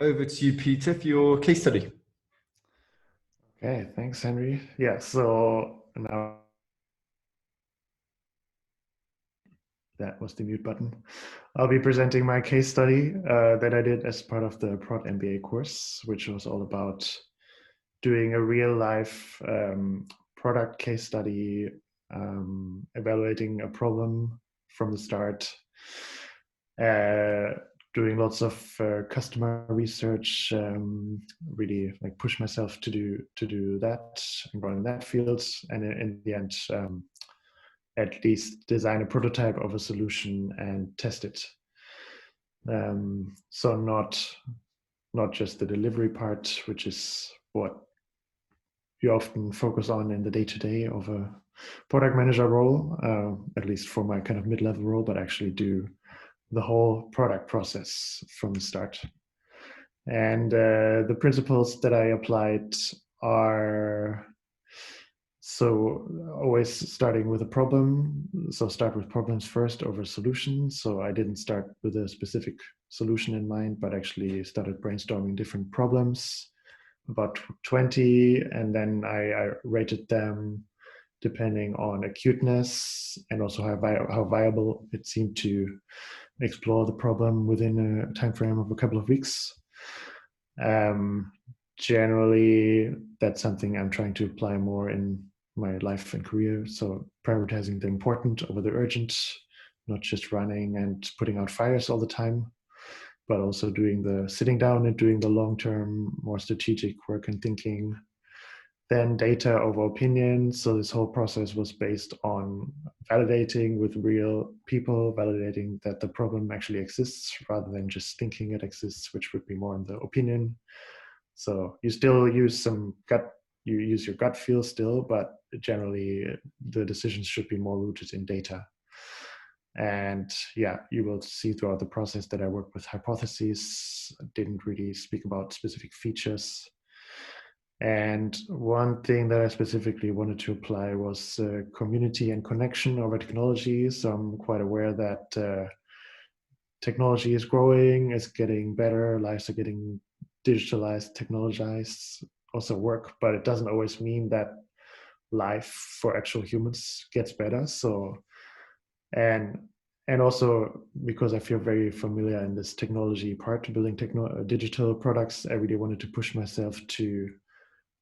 over to you, Peter, for your case study. Okay, thanks, Henry. Yeah, so now that was the mute button. I'll be presenting my case study that I did as part of the Prod MBA course, which was all about doing a real life product case study, evaluating a problem from the start, uh, doing lots of customer research, really like push myself to do that and grow in that field, and in the end, at least design a prototype of a solution and test it. So not just the delivery part, which is what you often focus on in the day-to-day of a product manager role, at least for my kind of mid-level role, but actually do the whole product process from the start. And the principles that I applied are so always starting with a problem. So start with problems first over solutions. So I didn't start with a specific solution in mind, but actually started brainstorming different problems, about 20, and then I rated them depending on acuteness and also how viable it seemed to explore the problem within a time frame of a couple of weeks. Um, Generally, that's something I'm trying to apply more in my life and career. So prioritizing the important over the urgent, not just running and putting out fires all the time, but also doing the sitting down and doing the long-term, more strategic work and thinking. Then data over opinion. So this whole process was based on validating with real people, validating that the problem actually exists rather than just thinking it exists, which would be more in the opinion. So you still use you use your gut feel still, but generally the decisions should be more rooted in data. And yeah, you will see throughout the process that I work with hypotheses, didn't really speak about specific features. And one thing that I specifically wanted to apply was community and connection over technology. So I'm quite aware that technology is growing, it's getting better, lives are getting digitalized, technologized, also work, but it doesn't always mean that life for actual humans gets better. So, and and also because I feel very familiar in this technology part, building digital products, I really wanted to push myself to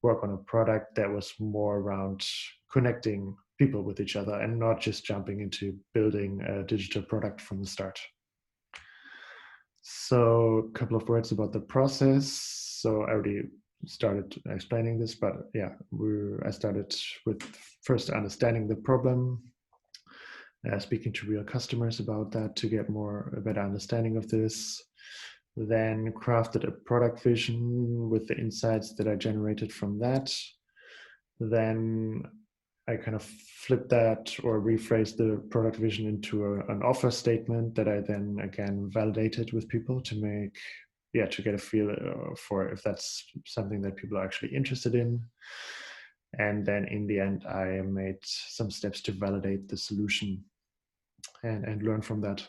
work on a product that was more around connecting people with each other and not just jumping into building a digital product from the start. So a couple of words about the process. So I already started explaining this, but yeah, I started with first understanding the problem, speaking to real customers about that to get a better understanding of this. Then crafted a product vision with the insights that I generated from that. Then I kind of flipped that or rephrased the product vision into an offer statement that I then again validated with people to to get a feel for if that's something that people are actually interested in. And then in the end, I made some steps to validate the solution and learn from that.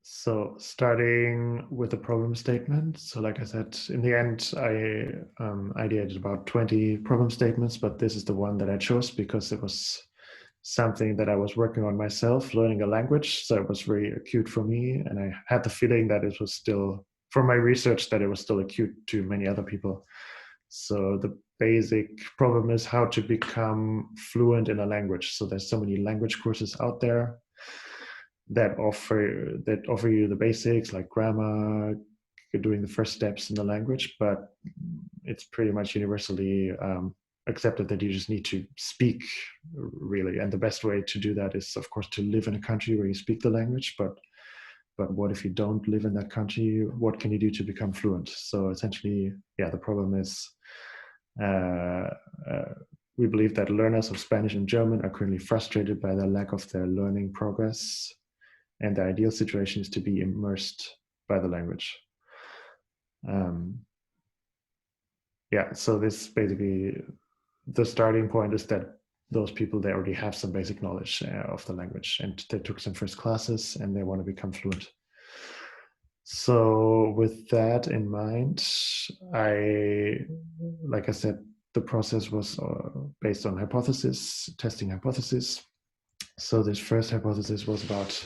So starting with the problem statement. So like I said, in the end, I ideated about 20 problem statements, but this is the one that I chose because it was something that I was working on myself, learning a language. So it was very acute for me. And I had the feeling that it was still, from my research, that it was still acute to many other people. So the basic problem is how to become fluent in a language. So there's so many language courses out there that offer you the basics like grammar, doing the first steps in the language, but it's pretty much universally accepted that you just need to speak really. And the best way to do that is, of course, to live in a country where you speak the language. But what if you don't live in that country? What can you do to become fluent? So essentially, yeah, the problem is uh, we believe that learners of Spanish and German are currently frustrated by the lack of their learning progress, and the ideal situation is to be immersed by the language. Yeah, so this basically, the starting point is that those people, they already have some basic knowledge of the language and they took some first classes and they want to become fluent. So with that in mind, like I said, the process was based on testing hypothesis. So this first hypothesis was about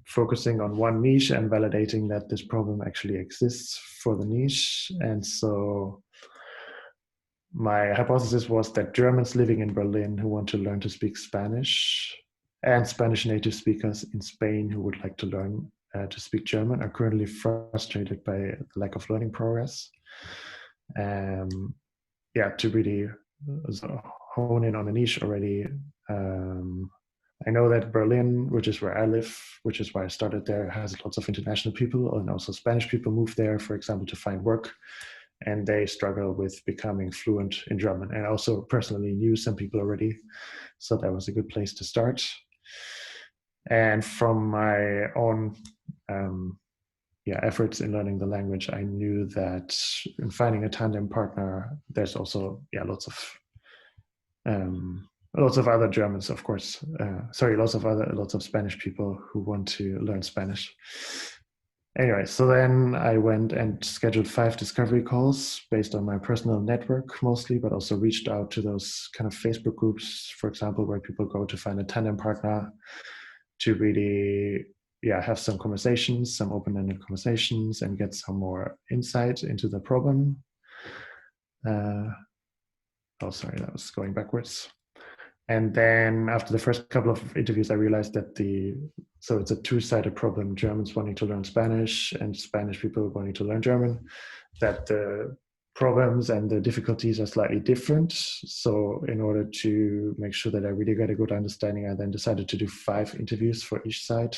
focusing on one niche and validating that this problem actually exists for the niche. And so my hypothesis was that Germans living in Berlin who want to learn to speak Spanish and Spanish native speakers in Spain who would like to learn to speak German are currently frustrated by the lack of learning progress. To really hone in on a niche already. I know that Berlin, which is where I live, which is why I started there, has lots of international people, and also Spanish people move there, for example, to find work. And they struggle with becoming fluent in German. And I also personally knew some people already. So that was a good place to start. And from my own efforts in learning the language, I knew that in finding a tandem partner, there's also lots of other Germans, of course. Lots of Spanish people who want to learn Spanish. Anyway, so then I went and scheduled 5 discovery calls based on my personal network mostly, but also reached out to those kind of Facebook groups, for example, where people go to find a tandem partner to really have some conversations, some open-ended conversations, and get some more insight into the problem. Sorry, that was going backwards. And then after the first couple of interviews, I realized that so it's a two-sided problem, Germans wanting to learn Spanish and Spanish people wanting to learn German, that the problems and the difficulties are slightly different. So in order to make sure that I really got a good understanding, I then decided to do 5 interviews for each side,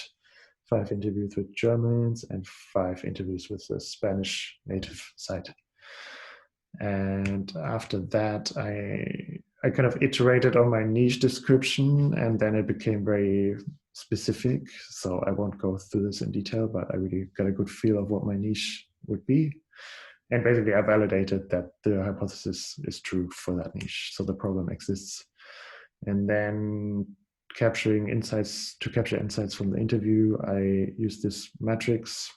5 interviews with Germans and 5 interviews with the Spanish native side. And after that, I kind of iterated on my niche description, and then it became very specific. So I won't go through this in detail, but I really got a good feel of what my niche would be. And basically, I validated that the hypothesis is true for that niche. So the problem exists. And then to capture insights from the interview, I used this matrix.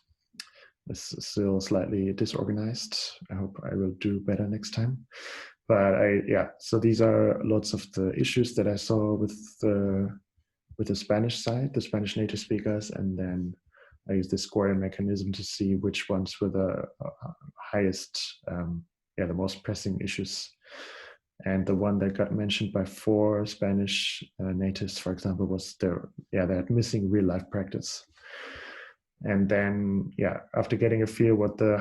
It's still slightly disorganized. I hope I will do better next time. But so these are lots of the issues that I saw with the Spanish side, the Spanish native speakers, and then I used this scoring mechanism to see which ones were the highest, the most pressing issues. And the one that got mentioned by 4 Spanish natives, for example, was they had missing real life practice. And then, after getting a feel what the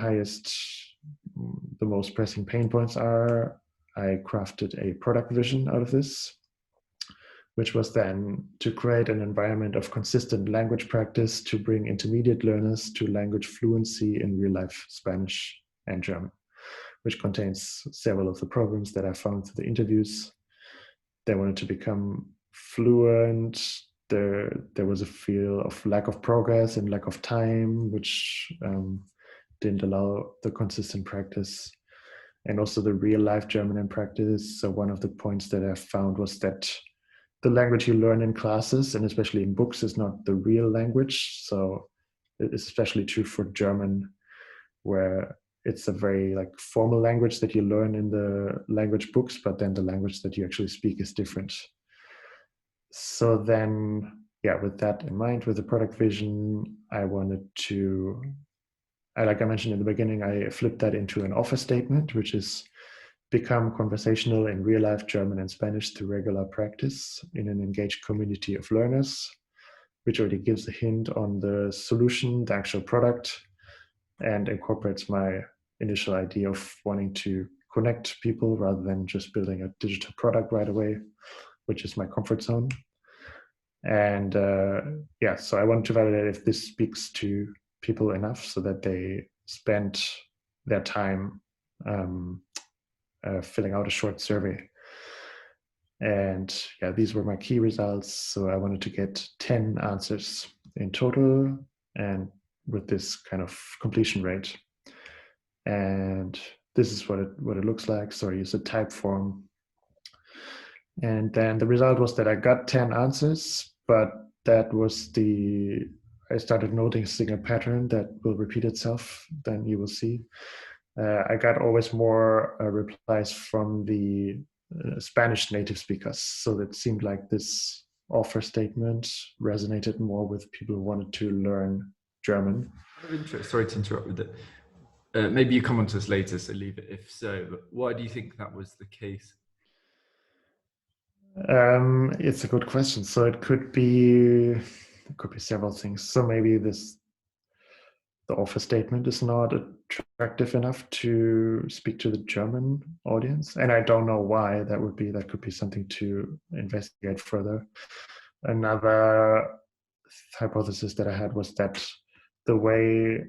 most pressing pain points are, I crafted a product vision out of this, which was then to create an environment of consistent language practice to bring intermediate learners to language fluency in real life Spanish and German, which contains several of the problems that I found through the interviews. They wanted to become fluent. There was a feel of lack of progress and lack of time, which didn't allow the consistent practice. And also the real life German in practice. So one of the points that I found was that the language you learn in classes, and especially in books, is not the real language. So it's especially true for German, where it's a very formal language that you learn in the language books, but then the language that you actually speak is different. So then, with that in mind, with the product vision, I wanted to, like I mentioned in the beginning, I flipped that into an offer statement, which is become conversational in real life German and Spanish through regular practice in an engaged community of learners, which already gives a hint on the solution, the actual product, and incorporates my initial idea of wanting to connect people rather than just building a digital product right away, which is my comfort zone. And so I want to validate if this speaks to people enough so that they spend their time filling out a short survey. And these were my key results. So I wanted to get 10 answers in total, and with this kind of completion rate. And this is what it looks like. So I use a type form. And then the result was that I got 10 answers, but that was I started noticing a pattern that will repeat itself, then you will see. I got always more replies from the Spanish native speakers. So it seemed like this offer statement resonated more with people who wanted to learn German. Out of interest, sorry to interrupt with it. Maybe you come on to us later, so leave it if so. But why do you think that was the case? It's a good question. So it could be several things. So maybe the offer statement is not attractive enough to speak to the German audience, and I don't know why that would be. That could be something to investigate further. Another hypothesis that I had was that the way.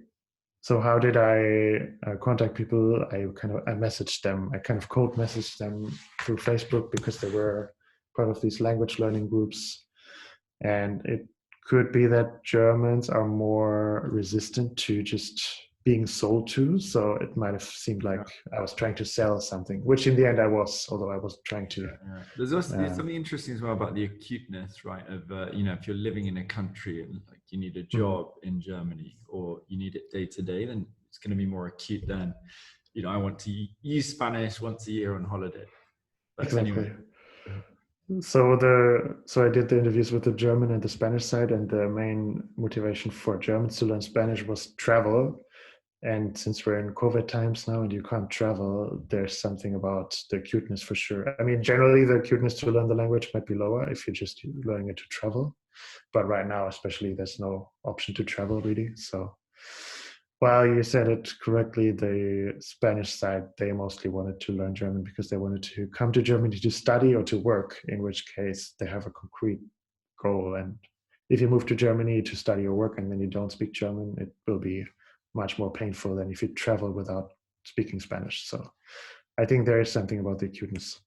So how did I contact people? I messaged them. I kind of cold messaged them through Facebook because they were part of these language learning groups, and it could be that Germans are more resistant to just being sold to. So it might have seemed like I was trying to sell something, which in the end I was, although I wasn't trying to. Yeah. There's also something interesting as well about the acuteness, right? Of if you're living in a country and like you need a job in Germany or you need it day to day, then it's going to be more acute than I want to use Spanish once a year on holiday. But Exactly. anyway. So I did the interviews with the German and the Spanish side, and the main motivation for Germans to learn Spanish was travel. And since we're in COVID times now and you can't travel, there's something about the acuteness for sure. I mean, generally the acuteness to learn the language might be lower if you're just learning it to travel. But right now, especially, there's no option to travel really. So while you said it correctly, the Spanish side, they mostly wanted to learn German because they wanted to come to Germany to study or to work, in which case they have a concrete goal. And if you move to Germany to study or work and then you don't speak German, it will be much more painful than if you travel without speaking Spanish. So I think there is something about the acuteness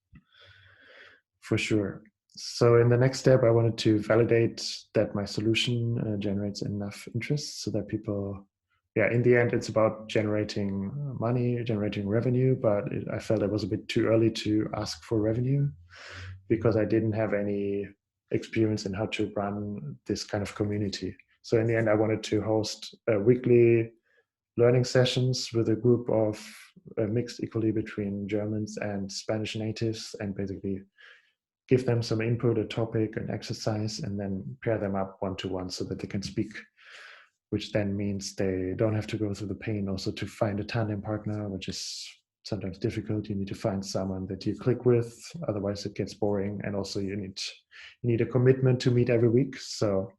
for sure. So in the next step, I wanted to validate that my solution generates enough interest so that people, in the end, it's about generating money, generating revenue, but I felt it was a bit too early to ask for revenue because I didn't have any experience in how to run this kind of community. So in the end, I wanted to host weekly learning sessions with a group of mixed equally between Germans and Spanish natives, and basically give them some input, a topic, an exercise, and then pair them up one-to-one so that they can speak, which then means they don't have to go through the pain also to find a tandem partner, which is sometimes difficult. You need to find someone that you click with, otherwise it gets boring. And also you need a commitment to meet every week. So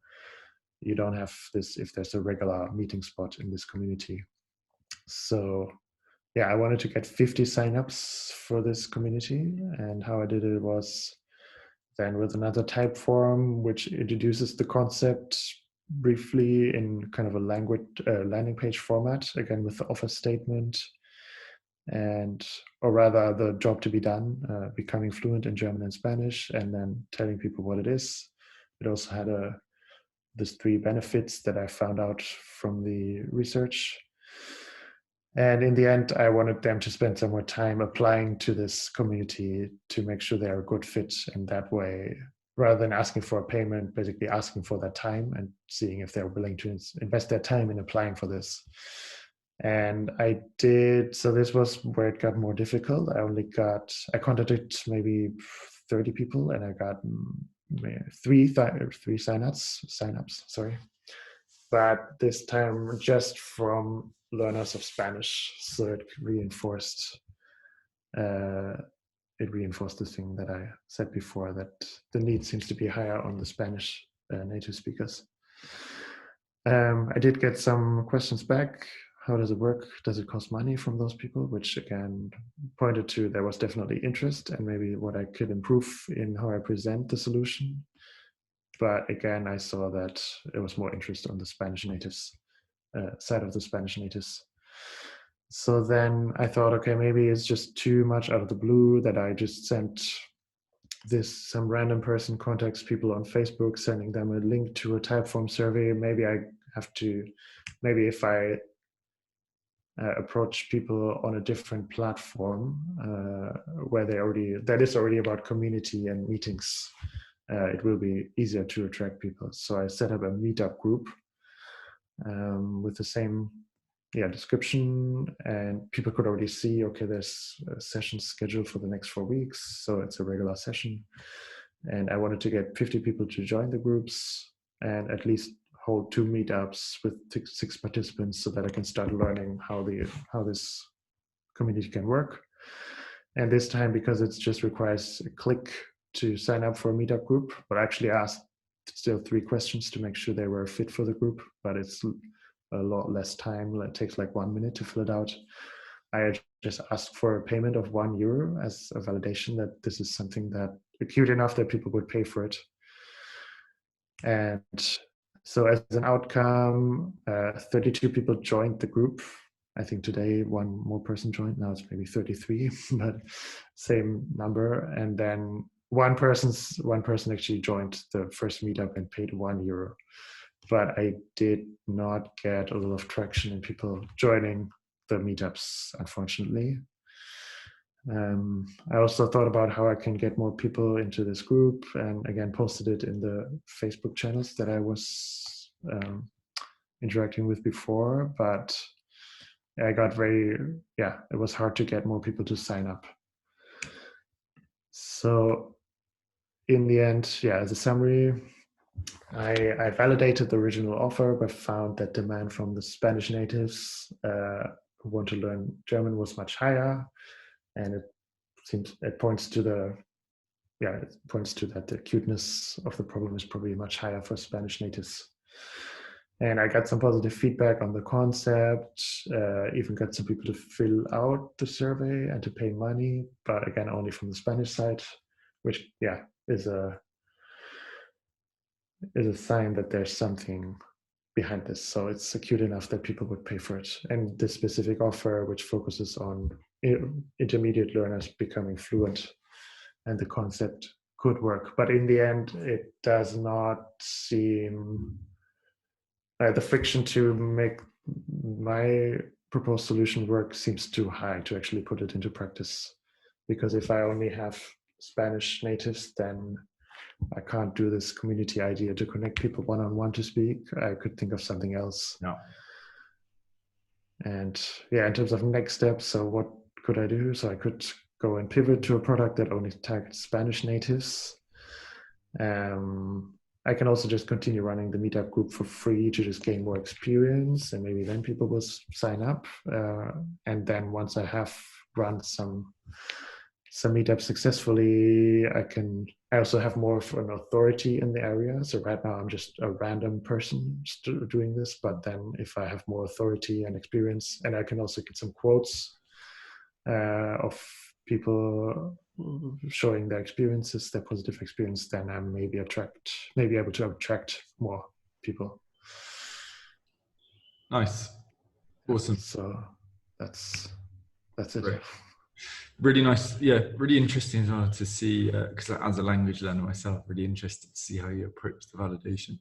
you don't have this if there's a regular meeting spot in this community. So I wanted to get 50 signups for this community. And how I did it was then with another type form, which introduces the concept briefly in kind of a language landing page format, again with the offer statement, or rather the job to be done, becoming fluent in German and Spanish, and then telling people what it is. It also had these 3 benefits that I found out from the research. And in the end, I wanted them to spend some more time applying to this community to make sure they're a good fit in that way, rather than asking for a payment, basically asking for that time and seeing if they're willing to invest their time in applying for this. And I did, so this was where it got more difficult. I contacted maybe 30 people and I got 3 signups, sorry. But this time just from learners of Spanish. So it reinforced the thing that I said before, that the need seems to be higher on the Spanish native speakers. I did get some questions back. How does it work? Does it cost money from those people? Which again pointed to there was definitely interest and maybe what I could improve in how I present the solution. But again, I saw that there was more interest on the Spanish natives side of the Spanish natives. So then I thought, okay, maybe it's just too much out of the blue that I just sent some random person contacts people on Facebook, sending them a link to a Typeform survey. Maybe if I approach people on a different platform where that is already about community and meetings, it will be easier to attract people. So I set up a Meetup group with the same description, and people could already see, okay, there's a session scheduled for the next 4 weeks, so it's a regular session. And I wanted to get 50 people to join the groups and at least hold 2 meetups with 6 participants so that I can start learning how this community can work. And this time, because it just requires a click to sign up for a meetup group, but I actually asked still 3 questions to make sure they were fit for the group, but it's a lot less time. It takes like 1 minute to fill it out. I just asked for a payment of €1 as a validation that this is something that acute enough that people would pay for it. And so as an outcome, 32 people joined the group. I think today 1 more person joined. Now it's maybe 33, but same number. And then one person actually joined the first meetup and paid €1. But I did not get a lot of traction in people joining the meetups, unfortunately. I also thought about how I can get more people into this group, and again posted it in the Facebook channels that I was interacting with before, but I got it was hard to get more people to sign up. So in the end, as a summary, I validated the original offer, but found that demand from the Spanish natives who want to learn German was much higher, and it points to that the acuteness of the problem is probably much higher for Spanish natives. And I got some positive feedback on the concept, even got some people to fill out the survey and to pay money, but again, only from the Spanish side, which is a sign that there's something behind this. So it's acute enough that people would pay for it. And this specific offer, which focuses on intermediate learners becoming fluent, and the concept could work. But in the end, it does not seem the friction to make my proposed solution work seems too high to actually put it into practice. Because if I only have Spanish natives, then I can't do this community idea to connect people one-on-one to speak. I could think of something else. No. And in terms of next steps, so what could I do? So I could go and pivot to a product that only targets Spanish natives. I can also just continue running the meetup group for free to just gain more experience, and maybe then people will sign up. And then once I have run some meetups successfully, I also have more of an authority in the area. So right now I'm just a random person doing this, but then if I have more authority and experience, and I can also get some quotes of people showing their experiences, their positive experience, then I'm maybe able to attract more people. Nice. Awesome. So that's it. Great. Really nice. Yeah, really interesting as well to see, because as a language learner myself, really interested to see how you approach the validation.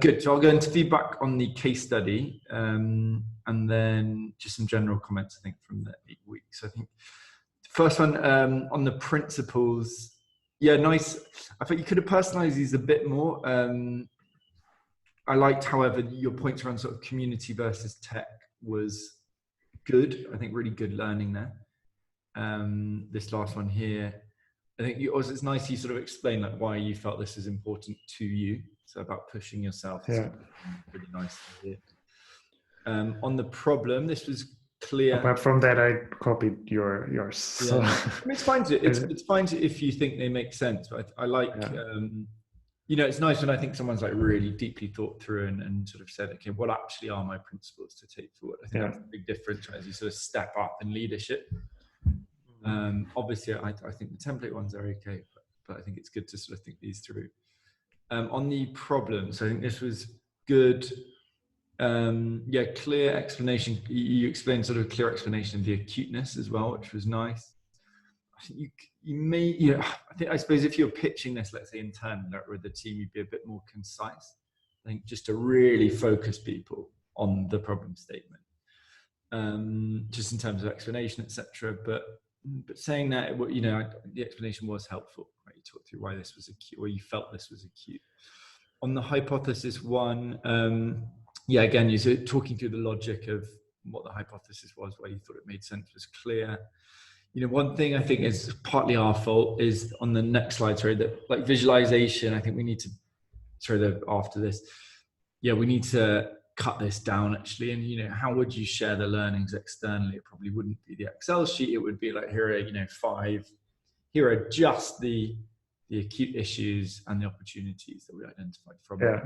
Good. So I'll go into feedback on the case study, and then just some general comments, I think, from the 8 weeks. I think the first one on the principles. Yeah, nice. I think you could have personalized these a bit more. I liked, however, your points around sort of community versus tech was good. I think really good learning there. This last one here, I think it's nice you sort of explain like why you felt this is important to you. So about pushing yourself. Yeah. Really nice to hear. On the problem, this was clear. Apart from that, I copied yours. So. Yeah. I mean, it's fine if you think they make sense. But I like, it's nice when I think someone's like really deeply thought through and sort of said, okay, what actually are my principles to take forward? I think that's a big difference as you sort of step up in leadership. Obviously, I think the template ones are okay, but I think it's good to sort of think these through. On the problems, I think this was good. Clear explanation. You explained sort of a clear explanation of the acuteness as well, which was nice. I think I suppose if you're pitching this, let's say internally with the team, you'd be a bit more concise. I think just to really focus people on the problem statement, just in terms of explanation, etc. But saying that, the explanation was helpful. Right? You talked through why this was acute, or you felt this was acute. On the hypothesis one, yeah, again, you're talking through the logic of what the hypothesis was, why you thought it made sense was clear. One thing I think is partly our fault is on the next slide, sorry, that like visualization, I think we need to, after this, we need to cut this down actually. And, how would you share the learnings externally? It probably wouldn't be the Excel sheet. It would be like, here are, 5, here are just the acute issues and the opportunities that we identified from it.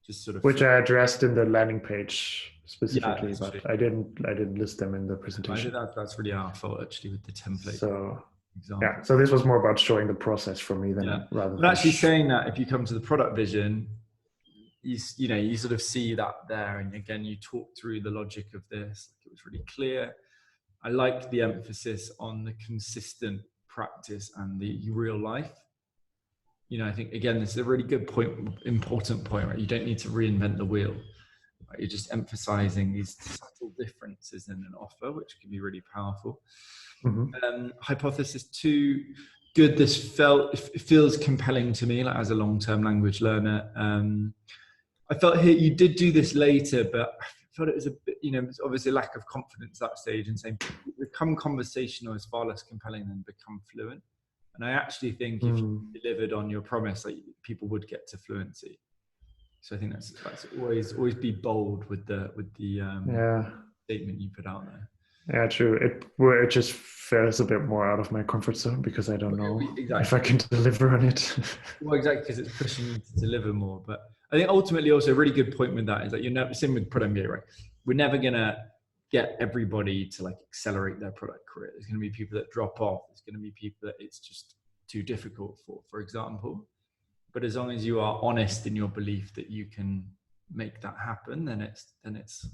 Just sort of, which I addressed in the landing page specifically, but I didn't list them in the presentation. I think that's really our fault actually with the template. So example. So this was more about showing the process for me than rather than actually saying that if you come to the product vision, you sort of see that there, and again you talk through the logic of this. It was really clear. I like the emphasis on the consistent practice and the real life. I think again this is a really good point, important point, right? You don't need to reinvent the wheel. Right? You're just emphasizing these subtle differences in an offer, which can be really powerful. Hypothesis 2, good. This feels compelling to me, like as a long-term language learner. I felt here you did do this later, but I felt it was a bit, it's obviously a lack of confidence at that stage, and saying become conversational is far less compelling than become fluent. And I actually think if you delivered on your promise, like people would get to fluency. So I think that's always be bold with the statement you put out there. Yeah, true. It just feels a bit more out of my comfort zone because I don't know if I can deliver on it. Well, exactly, because it's pushing you to deliver more. But I think ultimately also a really good point with that is that you're never, same with Prod MBA, right? We're never going to get everybody to like accelerate their product career. There's going to be people that drop off. There's going to be people that it's just too difficult for example. But as long as you are honest in your belief that you can make that happen, then it's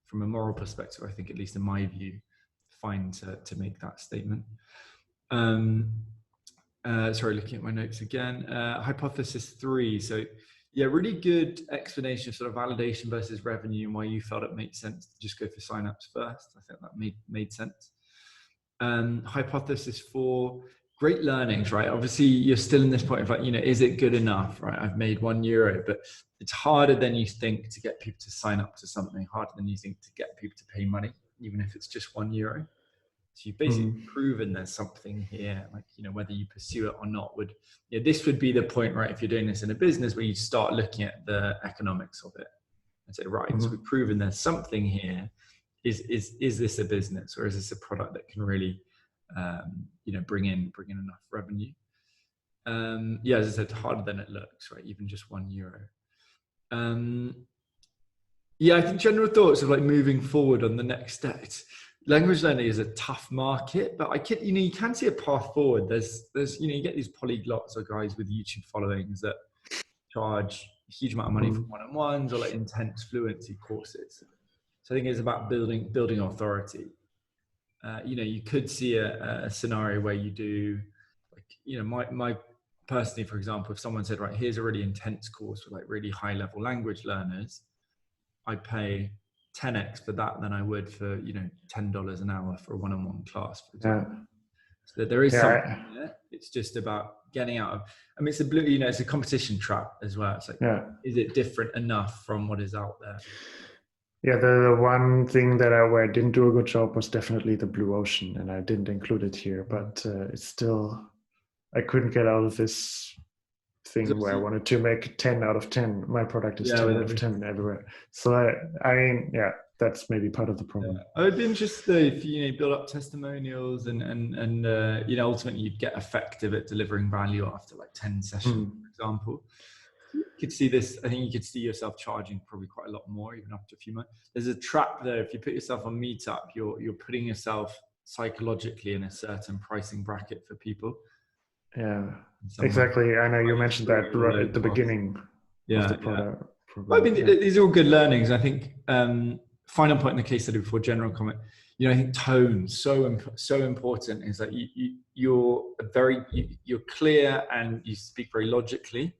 from a moral perspective, I think, at least in my view, fine to make that statement. Sorry, looking at my notes again. Hypothesis 3. So really good explanation of sort of validation versus revenue and why you felt it made sense to just go for signups first. I think that made sense. Hypothesis 4, great learnings, right? Obviously, you're still in this point of like, is it good enough, right? I've made €1, but it's harder than you think to get people to sign up to something, harder than you think to get people to pay money, even if it's just €1. So you've basically proven there's something here, like, whether you pursue it or not this would be the point, right? If you're doing this in a business where you start looking at the economics of it and say, right, so we've proven there's something here. Is this a business, or is this a product that can really, bring in enough revenue? As I said, harder than it looks, right? Even just €1. I think general thoughts of like moving forward on the next steps. Language learning is a tough market, but you can see a path forward. There's you get these polyglots or guys with YouTube followings that charge a huge amount of money for one-on-ones or like intense fluency courses. So I think it's about building authority. You could see a scenario where you do, like, my personally, for example, if someone said, right, here's a really intense course for like really high level language learners, I'd pay 10x for that than I would for, $10 an hour for a one-on-one class, for example. So there is something there. It's just about getting out of, it's it's a competition trap as well. It's like, is it different enough from what is out there? Yeah, the one thing where I didn't do a good job was definitely the blue ocean, and I didn't include it here, but it's still, I couldn't get out of this thing where I wanted to make 10 out of 10. My product is 10 out of 10 everywhere. So that's maybe part of the problem. I would be interested if you build up testimonials and ultimately you'd get effective at delivering value after like 10 sessions, for example. You could see this. I think you could see yourself charging probably quite a lot more, even after a few months. There's a trap there. If you put yourself on Meetup, you're putting yourself psychologically in a certain pricing bracket for people. Yeah, exactly. I know you mentioned that right at the beginning of the product. Well, these are all good learnings. I think final point in the case study before general comment. I think tone so important is that you're clear and you speak very logically.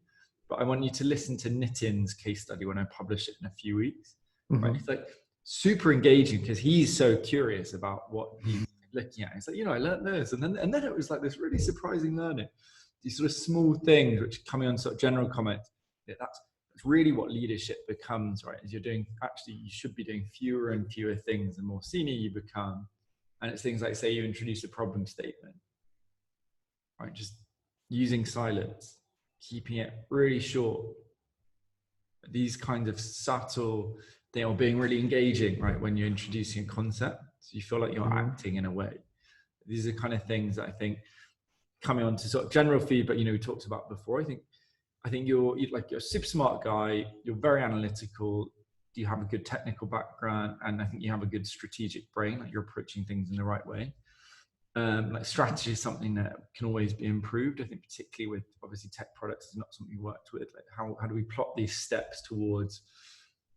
But I want you to listen to Nitin's case study when I publish it in a few weeks. Right? It's like super engaging because he's so curious about what he's looking at. He's like, I learned this, and then it was like this really surprising learning. These sort of small things which coming on sort of general comment. That's it's really what leadership becomes, right? Is you're doing, actually, you should be doing fewer and fewer things the more senior you become. And it's things like, say you introduce a problem statement, right? Just using silence, keeping it really short. These kinds of subtle, they are being really engaging, right? When you're introducing a concept, so you feel like you're acting in a way. These are kind of things that I think, coming on to sort of general feedback, we talked about before. I think you're a super smart guy. You're very analytical. You have a good technical background, and I think you have a good strategic brain. Like, you're approaching things in the right way. Like, strategy is something that can always be improved. I think particularly with, obviously, tech products is not something you worked with. Like, how do we plot these steps towards,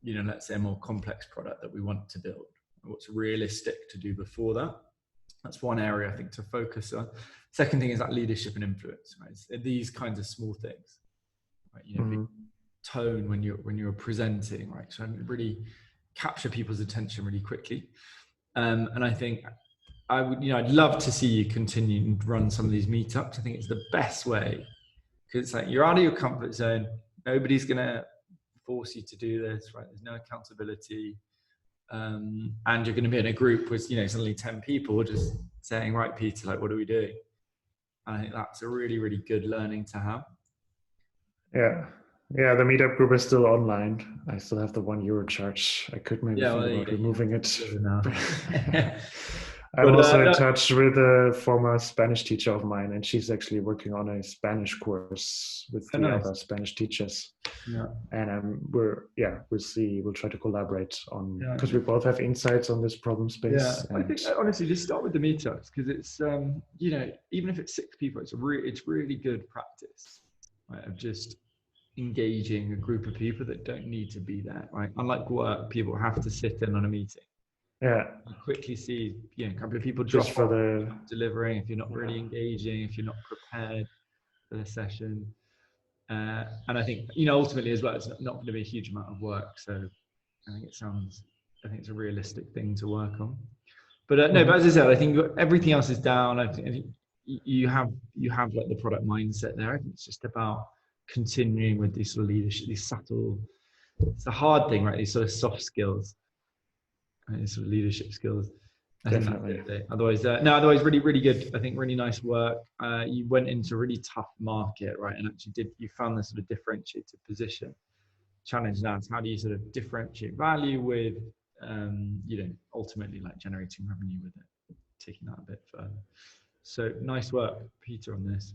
let's say, a more complex product that we want to build? What's realistic to do before that? That's one area I think to focus on. Second thing is that leadership and influence, right? It's these kinds of small things, right? Tone when you're presenting, right? So really capture people's attention really quickly. And I think I'd love to see you continue to run some of these meetups. I think it's the best way, because it's like, you're out of your comfort zone. Nobody's going to force you to do this, right? There's no accountability. And you're going to be in a group with, suddenly 10 people just saying, right, Peter, like, what are we doing? And I think that's a really, really good learning to have. Yeah. Yeah, the meetup group is still online. I still have the €1 charge. I could maybe think about removing it. I'm also in touch with a former Spanish teacher of mine, and she's actually working on a Spanish course with other Spanish teachers. Yeah. And we'll try to collaborate on, because we both have insights on this problem space. Yeah, I think honestly, just start with the meetups, because it's even if it's 6 people, it's really good practice, right, of just engaging a group of people that don't need to be there, right? Unlike work, people have to sit in on a meeting. Yeah. You quickly see, a couple of people drop off, if you're not delivering, if you're not really engaging, if you're not prepared for the session. And I think, ultimately as well, it's not going to be a huge amount of work. So I think it's a realistic thing to work on. But no, but as I said, I think everything else is down. I think you have like the product mindset there. I think it's just about continuing with these sort of leadership, these subtle, it's the hard thing, right? These sort of soft skills, right? These sort of leadership skills. Definitely. Otherwise, really, really good. I think really nice work. You went into a really tough market, right? And actually you found this sort of differentiated position. Challenge now is, how do you sort of differentiate value with, ultimately like generating revenue with it, taking that a bit further. So nice work, Peter, on this.